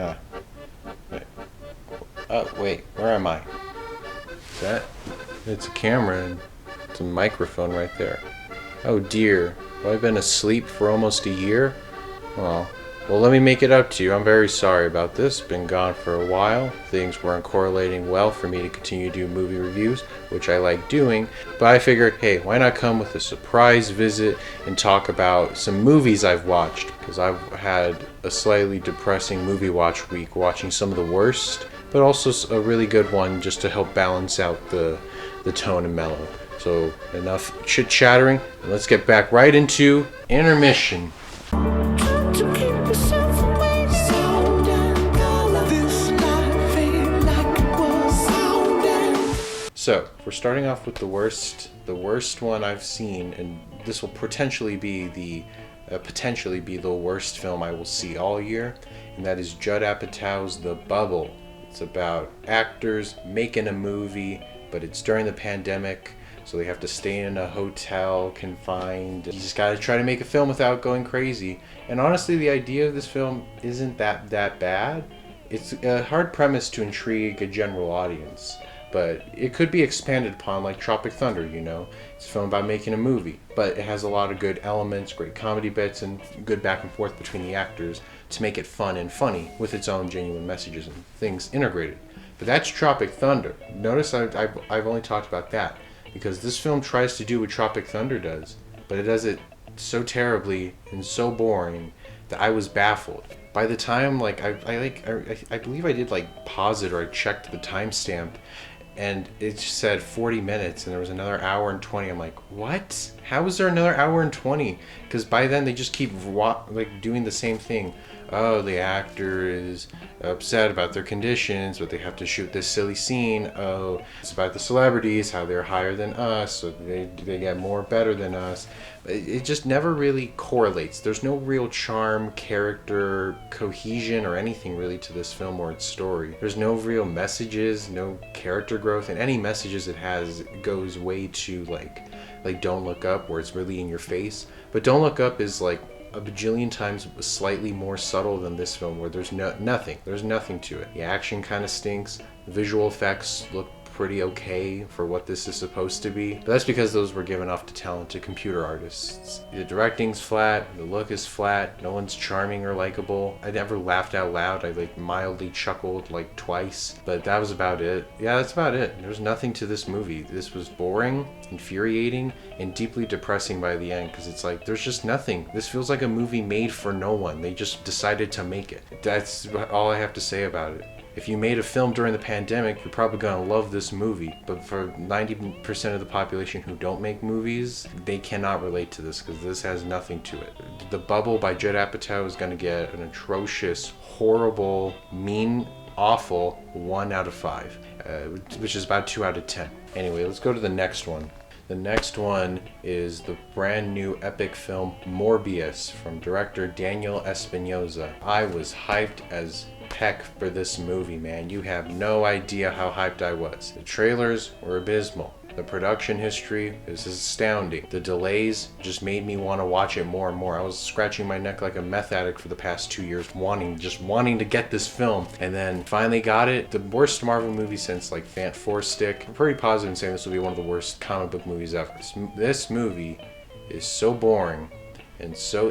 Ah, wait. Wait, where am I? Is that? It's a camera and it's a microphone right there. Oh dear, have I been asleep for almost a year? Well, well, let me make it up to you. I'm very sorry about this. Been gone for a while. Things weren't correlating well for me to continue to do movie reviews, which I like doing. But I figured, hey, why not come with a surprise visit and talk about some movies I've watched? Because I've had a slightly depressing movie watch week, watching some of the worst, but also a really good one just to help balance out the tone and mellow. So enough chit-chattering, and let's get back right into Intermission. So, we're starting off with the worst one I've seen, and this will potentially be the worst film I will see all year, and that is Judd Apatow's The Bubble. It's about actors making a movie, but it's during the pandemic, so they have to stay in a hotel, confined. You just gotta try to make a film without going crazy. And honestly, the idea of this film isn't that bad. It's a hard premise to intrigue a general audience, but it could be expanded upon like Tropic Thunder, you know? It's a film about making a movie, but it has a lot of good elements, great comedy bits, and good back and forth between the actors to make it fun and funny with its own genuine messages and things integrated. But that's Tropic Thunder. Notice I've only talked about that because this film tries to do what Tropic Thunder does, but it does it so terribly and so boring that I was baffled. By the time I believe I did like pause it or I checked the timestamp, and it just said 40 minutes and there was another hour and 20. I'm like, what? How is there another hour and 20? Because by then they just keep doing the same thing. Oh, the actor is upset about their conditions, but they have to shoot this silly scene. Oh, it's about the celebrities, how they're higher than us, so they get more better than us. It just never really correlates. There's no real charm, character, cohesion, or anything really to this film or its story. There's no real messages, no character growth, and any messages it has goes way too like Don't Look Up, where it's really in your face. But Don't Look Up is like a bajillion times slightly more subtle than this film, where there's nothing to it. The action kind of stinks. The visual effects look pretty okay for what this is supposed to be, but that's because those were given off to talented computer artists. The directing's flat, the look is flat, no one's charming or likable. I never laughed out loud. I mildly chuckled twice, but that was about it. Yeah, that's about it. There's nothing to this movie. This was boring, infuriating, and deeply depressing by the end, because it's there's just nothing. This feels like a movie made for no one. They just decided to make it. That's all I have to say about it. If you made a film during the pandemic, you're probably going to love this movie. But for 90% of the population who don't make movies, they cannot relate to this because this has nothing to it. The Bubble by Judd Apatow is going to get an atrocious, horrible, mean, awful 1 out of 5, which is about 2 out of 10. Anyway, let's go to the next one. The next one is the brand new epic film Morbius from director Daniel Espinosa. I was hyped as heck for this movie, man. You have no idea how hyped I was. The trailers were abysmal. The production history is astounding. The delays just made me want to watch it more and more. I was scratching my neck like a meth addict for the past 2 years, wanting to get this film, and then finally got it. The worst Marvel movie since Fant Four Stick. I'm pretty positive in saying this will be one of the worst comic book movies ever. This movie is so boring and so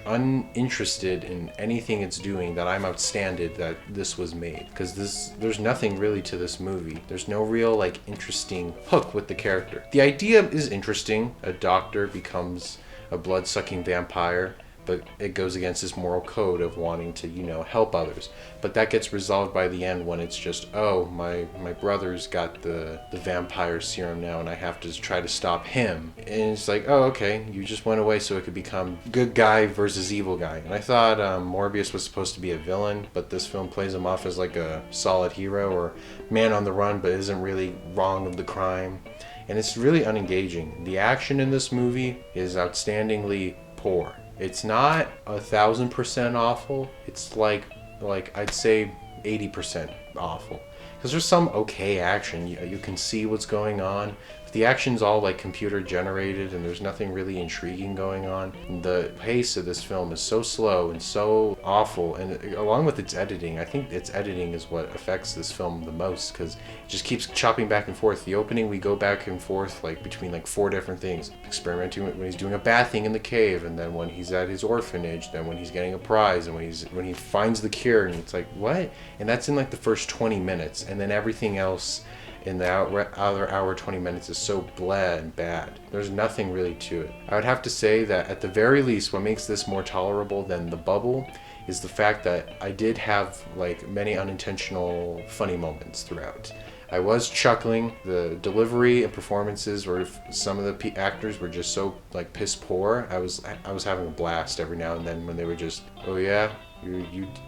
uninterested in anything it's doing that I'm outstanded that this was made. Because there's nothing really to this movie. There's no real interesting hook with the character. The idea is interesting. A doctor becomes a blood-sucking vampire, but it goes against his moral code of wanting to, help others. But that gets resolved by the end when it's just, oh, my brother's got the vampire serum now and I have to try to stop him. And it's oh, okay, you just went away so it could become good guy versus evil guy. And I thought Morbius was supposed to be a villain, but this film plays him off as a solid hero or man on the run, but isn't really wrong of the crime. And it's really unengaging. The action in this movie is outstandingly poor. It's not 1,000% awful. It's I'd say 80% awful. Because there's some okay action. You can see what's going on. But the action's all like computer generated and there's nothing really intriguing going on. The pace of this film is so slow and so awful, and along with its editing, I think its editing is what affects this film the most, because it just keeps chopping back and forth. The opening, we go back and forth like between like 4 different things, experimenting when he's doing a bathing in the cave, and then when he's at his orphanage, then when he's getting a prize, and when he finds the cure, and it's like, what? And that's in like the first 20 minutes, and then everything else in the other hour 20 minutes is so blah and bad. There's nothing really to it. I would have to say that at the very least, what makes this more tolerable than The Bubble is the fact that I did have like many unintentional funny moments throughout. I was chuckling. The delivery and performances, or some of the actors were just so like piss poor. I was having a blast every now and then when they were just, oh yeah,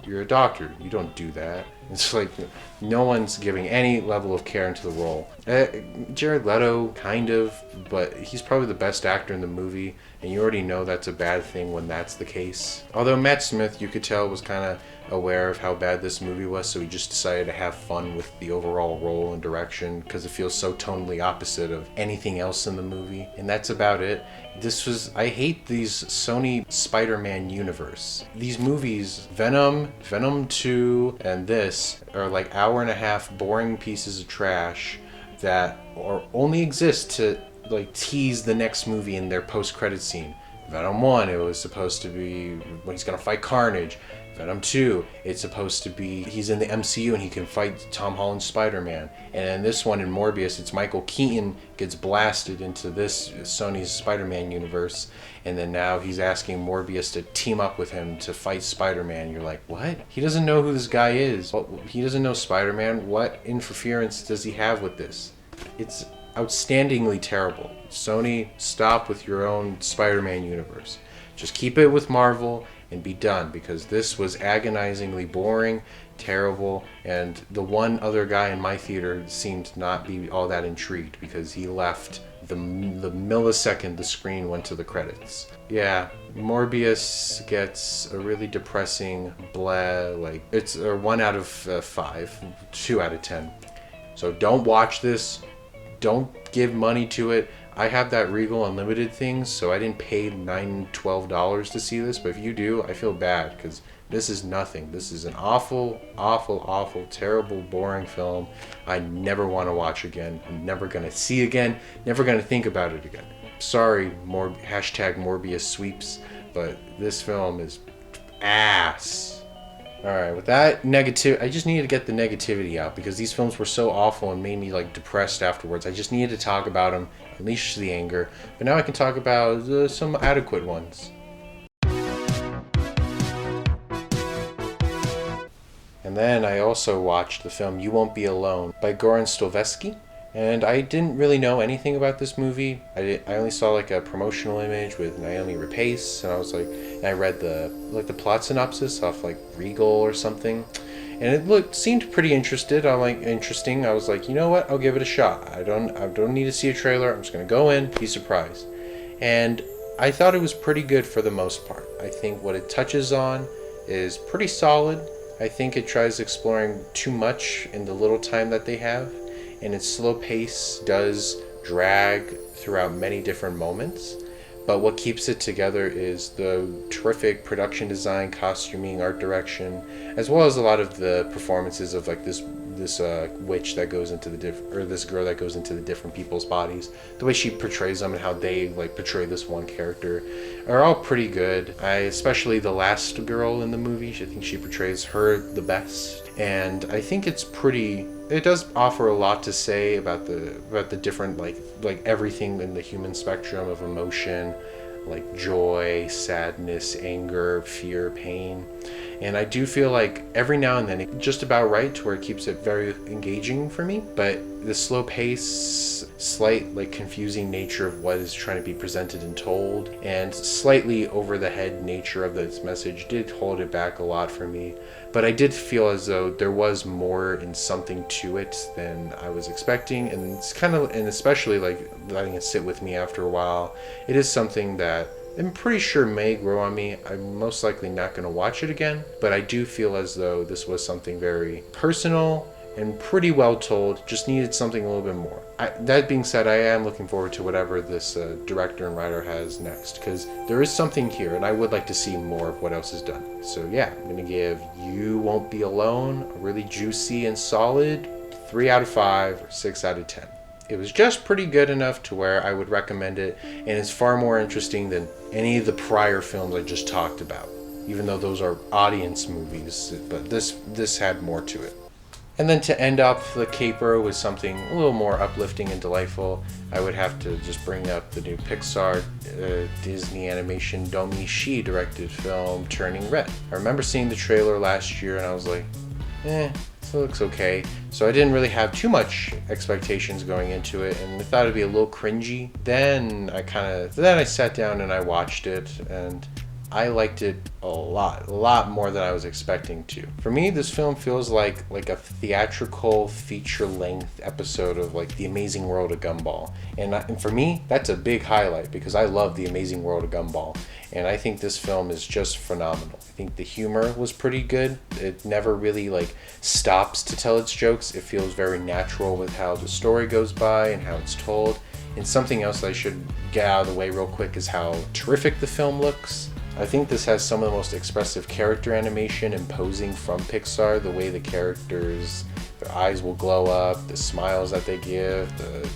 you're a doctor, you don't do that. It's like no one's giving any level of care into the role. Jared Leto, kind of, but he's probably the best actor in the movie, and you already know that's a bad thing when that's the case. Although Matt Smith, you could tell, was kind of aware of how bad this movie was, so he just decided to have fun with the overall role and direction because it feels so tonally opposite of anything else in the movie, and that's about it. I hate these Sony Spider-Man universe. These movies, Venom 2, and this are like hour and a half boring pieces of trash that only exist to like tease the next movie in their post-credit scene. Venom 1, it was supposed to be when he's gonna fight Carnage. Venom 2, it's supposed to be he's in the MCU and he can fight Tom Holland's Spider-Man. And in this one, in Morbius, it's Michael Keaton gets blasted into this Sony's Spider-Man universe, and then now he's asking Morbius to team up with him to fight Spider-Man. You're like, what? He doesn't know who this guy is. He doesn't know Spider-Man. What interference does he have with this? It's outstandingly terrible. Sony, stop with your own Spider-Man universe. Just keep it with Marvel and be done, because this was agonizingly boring, terrible, and the one other guy in my theater seemed to not be all that intrigued because he left the millisecond the screen went to the credits. Yeah, Morbius gets a really depressing blah, like it's a 1 out of 5, 2 out of 10. So don't watch this, don't give money to it. I have that Regal Unlimited thing, so I didn't pay $12 to see this, but if you do, I feel bad, because this is nothing. This is an awful, awful, awful, terrible, boring film I never want to watch again. I'm never going to see again, never going to think about it again. Sorry, hashtag Morbius sweeps, but this film is ass. Alright, with that I just needed to get the negativity out, because these films were so awful and made me like depressed afterwards. I just needed to talk about them, unleash the anger, but now I can talk about some adequate ones. And then I also watched the film You Won't Be Alone by Goran Stolevski. And I didn't really know anything about this movie. I only saw like a promotional image with Naomi Rapace, and I was like, and I read the plot synopsis off like Regal or something, and it seemed pretty interesting. I was like, you know what? I'll give it a shot. I don't need to see a trailer. I'm just gonna go in, be surprised. And I thought it was pretty good for the most part. I think what it touches on is pretty solid. I think it tries exploring too much in the little time that they have, and its slow pace does drag throughout many different moments. But what keeps it together is the terrific production design, costuming, art direction, as well as a lot of the performances of like this witch that goes into this girl that goes into the different people's bodies. The way she portrays them and how they like portray this one character are all pretty good. Especially the last girl in the movie, I think she portrays her the best. And I think it does offer a lot to say about the different like everything in the human spectrum of emotion, like joy, sadness, anger, fear, pain. And I do feel like every now and then it's just about right to where it keeps it very engaging for me. But the slow pace, slight like confusing nature of what is trying to be presented and told, and slightly over the head nature of this message did hold it back a lot for me. But I did feel as though there was more and something to it than I was expecting, and it's and especially like letting it sit with me after a while. It is something that I'm pretty sure may grow on me. I'm most likely not going to watch it again, but I do feel as though this was something very personal, and pretty well told. Just needed something a little bit more. That being said, I am looking forward to whatever this director and writer has next, because there is something here, and I would like to see more of what else is done. So yeah, I'm going to give You Won't Be Alone a really juicy and solid 3 out of 5 or 6 out of 10. It was just pretty good enough to where I would recommend it, and it's far more interesting than any of the prior films I just talked about, even though those are audience movies, but this had more to it. And then to end off the caper with something a little more uplifting and delightful, I would have to just bring up the new Pixar Disney animation Domishi directed film Turning Red. I remember seeing the trailer last year and I was like, it looks okay. So I didn't really have too much expectations going into it, and I thought it'd be a little cringy. Then I sat down and I watched it, and I liked it a lot more than I was expecting to. For me, this film feels like a theatrical feature-length episode of like The Amazing World of Gumball. And for me, that's a big highlight because I love The Amazing World of Gumball. And I think this film is just phenomenal. I think the humor was pretty good. It never really like stops to tell its jokes. It feels very natural with how the story goes by and how it's told. And something else that I should get out of the way real quick is how terrific the film looks. I think this has some of the most expressive character animation and posing from Pixar. The way the characters, their eyes will glow up, the smiles that they give, the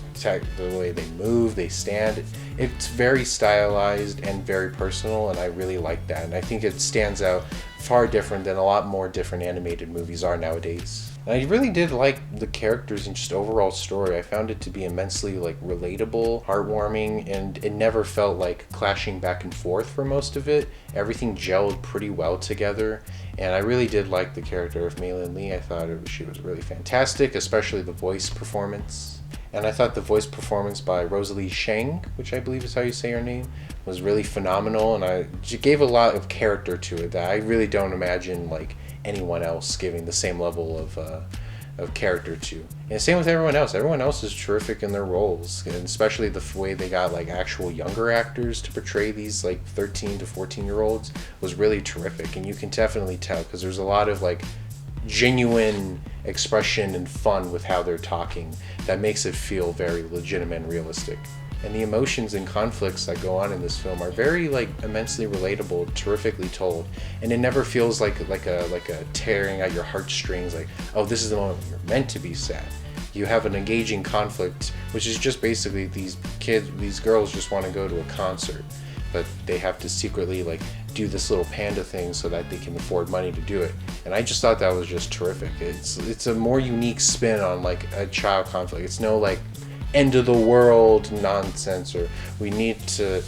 way they move, they stand. It's very stylized and very personal, and I really like that. And I think it stands out far different than a lot more different animated movies are nowadays. And I really did like the characters and just overall story. I found it to be immensely like relatable, heartwarming, and it never felt like clashing back and forth for most of it. Everything gelled pretty well together, and I really did like the character of Mei Lin Lee. I thought she was really fantastic, especially the voice performance. And I thought the voice performance by Rosalie Shang, which I believe is how you say her name, was really phenomenal, and she gave a lot of character to it that I really don't imagine like anyone else giving the same level of character to. And same with everyone else. Everyone else is terrific in their roles, and especially the way they got like actual younger actors to portray these like 13 to 14 year olds was really terrific. And you can definitely tell because there's a lot of like genuine expression and fun with how they're talking that makes it feel very legitimate and realistic. And the emotions and conflicts that go on in this film are very like immensely relatable, terrifically told, and it never feels like a tearing at your heartstrings. Like, oh, this is the moment you're meant to be sad. You have an engaging conflict, which is just basically these girls just want to go to a concert, but they have to secretly like do this little panda thing so that they can afford money to do it. And I just thought that was just terrific. It's a more unique spin on like a child conflict. It's no like end of the world nonsense, or we need to,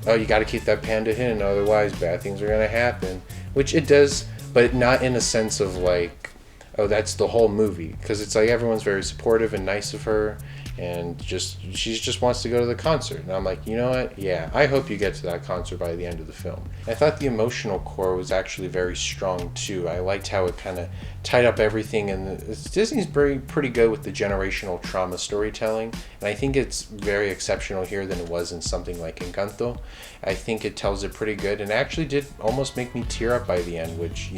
oh, you got to keep that panda hidden, otherwise bad things are going to happen, which it does, but not in a sense of like, oh, that's the whole movie, because it's like everyone's very supportive and nice of her, and she just wants to go to the concert. And I'm like, you know what? Yeah, I hope you get to that concert by the end of the film. And I thought the emotional core was actually very strong too. I liked how it kind of tied up everything, and Disney's pretty good with the generational trauma storytelling, and I think it's very exceptional here than it was in something like Encanto. I think it tells it pretty good, and actually did almost make me tear up by the end, which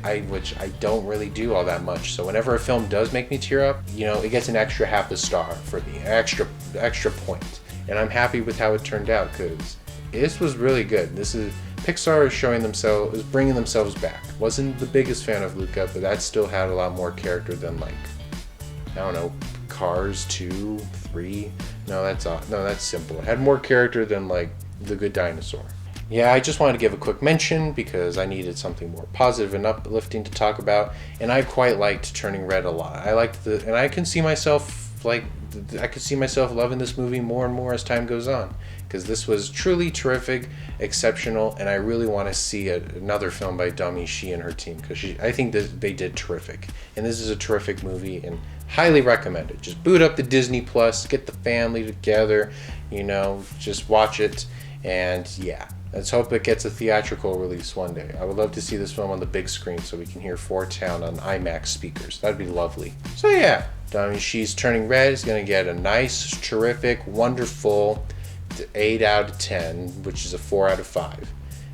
I don't really do all that much. So whenever a film does make me tear up, it gets an extra half a star for me, extra point, and I'm happy with how it turned out because this was really good. Pixar is bringing themselves back. Wasn't the biggest fan of Luca, but that still had a lot more character than like, I don't know, Cars 2, 3. No, that's simple. It had more character than like The Good Dinosaur. Yeah, I just wanted to give a quick mention because I needed something more positive and uplifting to talk about, and I quite liked Turning Red a lot. And I can see myself loving this movie more and more as time goes on, because this was truly terrific, exceptional, and I really want to see another film by Domishi and her team, because I think they did terrific, and this is a terrific movie and highly recommend it. Just boot up the Disney Plus, get the family together, just watch it, and yeah. Let's hope it gets a theatrical release one day. I would love to see this film on the big screen so we can hear Four Town on IMAX speakers. That'd be lovely. So yeah, She's Turning Red is going to get a nice, terrific, wonderful 8 out of 10, which is a 4 out of 5.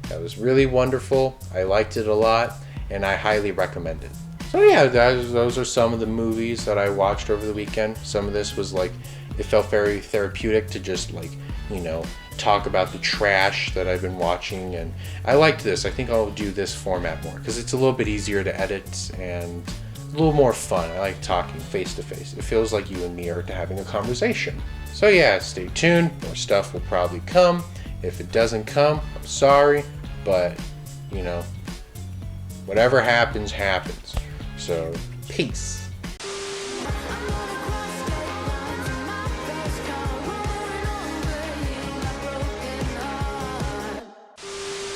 That was really wonderful. I liked it a lot, and I highly recommend it. So yeah, those are some of the movies that I watched over the weekend. Some of this was like, it felt very therapeutic to just like, talk about the trash that I've been watching, and I liked this. I think I'll do this format more because it's a little bit easier to edit and a little more fun. I like talking face to face. It feels like you and me are having a conversation. So yeah, stay tuned. More stuff will probably come. If it doesn't come, I'm sorry, but whatever happens, happens. So, peace.